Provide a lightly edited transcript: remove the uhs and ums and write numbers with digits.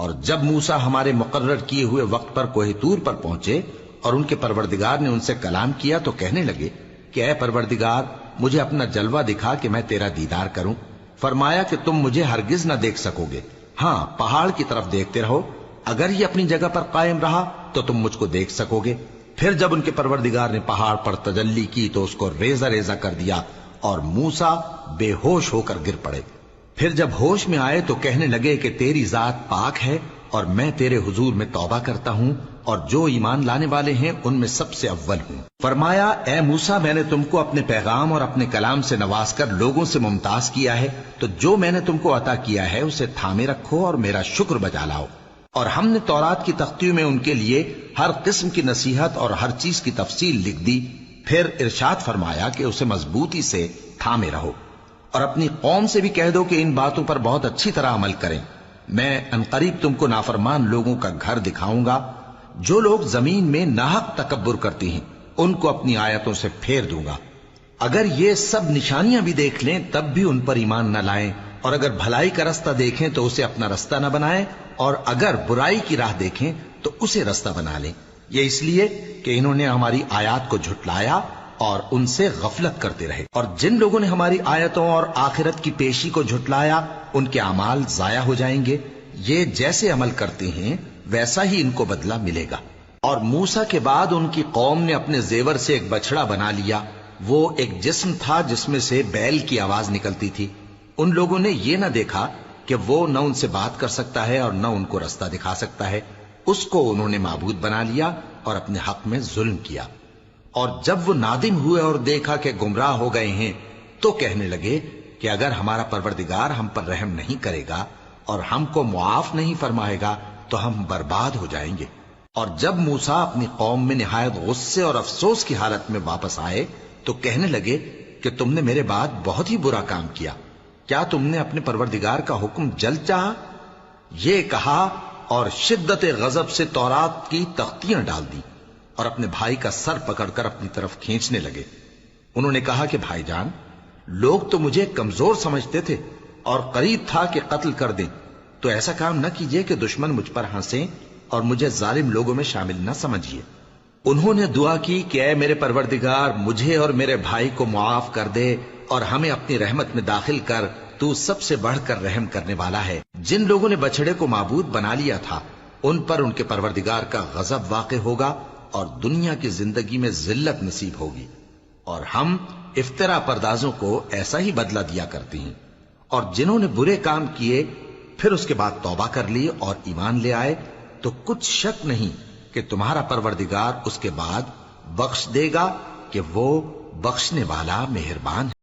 اور جب موسیٰ ہمارے مقرر کیے ہوئے وقت پر کوہ طور پر پہنچے اور ان کے پروردگار نے ان سے کلام کیا تو کہنے لگے کہ اے پروردگار مجھے اپنا جلوہ دکھا کہ میں تیرا دیدار کروں۔ فرمایا کہ تم مجھے ہرگز نہ دیکھ سکو گے، ہاں پہاڑ کی طرف دیکھتے رہو، اگر یہ اپنی جگہ پر قائم رہا تو تم مجھ کو دیکھ سکو گے۔ پھر جب ان کے پروردگار نے پہاڑ پر تجلی کی تو اس کو ریزہ ریزہ کر دیا اور موسیٰ بے ہوش ہو کر گر پڑے۔ پھر جب ہوش میں آئے تو کہنے لگے کہ تیری ذات پاک ہے اور میں تیرے حضور میں توبہ کرتا ہوں اور جو ایمان لانے والے ہیں ان میں سب سے اول ہوں۔ فرمایا اے موسیٰ میں نے تم کو اپنے پیغام اور اپنے کلام سے نواز کر لوگوں سے ممتاز کیا ہے، تو جو میں نے تم کو عطا کیا ہے اسے تھامے رکھو اور میرا شکر بجا لاؤ۔ اور ہم نے تورات کی تختیوں میں ان کے لیے ہر قسم کی نصیحت اور ہر چیز کی تفصیل لکھ دی۔ پھر ارشاد فرمایا کہ اسے مضبوطی سے تھامے رہو اور اپنی قوم سے بھی کہہ دو کہ ان باتوں پر بہت اچھی طرح عمل کریں۔ میں انقریب تم کو نافرمان لوگوں کا گھر دکھاؤں گا، جو لوگ زمین میں ناحق تکبر کرتی ہیں ان کو اپنی آیتوں سے پھیر دوں گا۔ اگر یہ سب نشانیاں بھی دیکھ لیں تب بھی ان پر ایمان نہ لائیں، اور اگر بھلائی کا رستہ دیکھیں تو اسے اپنا رستہ نہ بنائیں، اور اگر برائی کی راہ دیکھیں تو اسے رستہ بنا لیں۔ یہ اس لیے کہ انہوں نے ہماری آیات کو جھٹلایا اور ان سے غفلت کرتے رہے، اور جن لوگوں نے ہماری آیتوں اور آخرت کی پیشی کو جھٹلایا ان کے اعمال ضائع ہو جائیں گے۔ یہ جیسے عمل کرتے ہیں ویسا ہی ان کو بدلہ ملے گا۔ اور موسیٰ کے بعد ان کی قوم نے اپنے زیور سے ایک بچڑا بنا لیا، وہ ایک جسم تھا جس میں سے بیل کی آواز نکلتی تھی۔ ان لوگوں نے یہ نہ دیکھا کہ وہ نہ ان سے بات کر سکتا ہے اور نہ ان کو رستہ دکھا سکتا ہے، اس کو انہوں نے معبود بنا لیا اور اپنے حق میں ظلم کیا۔ اور جب وہ نادم ہوئے اور دیکھا کہ گمراہ ہو گئے ہیں تو کہنے لگے کہ اگر ہمارا پروردگار ہم پر رحم نہیں کرے گا اور ہم کو معاف نہیں فرمائے گا تو ہم برباد ہو جائیں گے۔ اور جب موسیٰ اپنی قوم میں نہایت غصے اور افسوس کی حالت میں واپس آئے تو کہنے لگے کہ تم نے میرے بعد بہت ہی برا کام کیا، کیا تم نے اپنے پروردگار کا حکم جلد چاہا؟ یہ کہا اور شدت غضب سے تورات کی تختیاں ڈال دی اور اپنے بھائی کا سر پکڑ کر اپنی طرف کھینچنے لگے۔ انہوں نے کہا کہ بھائی جان، لوگ تو مجھے کمزور سمجھتے تھے اور قریب تھا کہ قتل کر دیں، تو ایسا کام نہ کیجیے کہ دشمن مجھ پر ہنسیں اور مجھے ظالم لوگوں میں شامل نہ سمجھیے۔ انہوں نے دعا کی کہ اے میرے پروردگار مجھے اور میرے بھائی کو معاف کر دے اور ہمیں اپنی رحمت میں داخل کر، تو سب سے بڑھ کر رحم کرنے والا ہے۔ جن لوگوں نے بچڑے کو معبود بنا لیا تھا ان پر ان کے پروردگار کا غضب واقع ہوگا اور دنیا کی زندگی میں ذلت نصیب ہوگی، اور ہم افترا پردازوں کو ایسا ہی بدلہ دیا کرتے ہیں۔ اور جنہوں نے برے کام کیے پھر اس کے بعد توبہ کر لی اور ایمان لے آئے تو کچھ شک نہیں کہ تمہارا پروردگار اس کے بعد بخش دے گا کہ وہ بخشنے والا مہربان ہے۔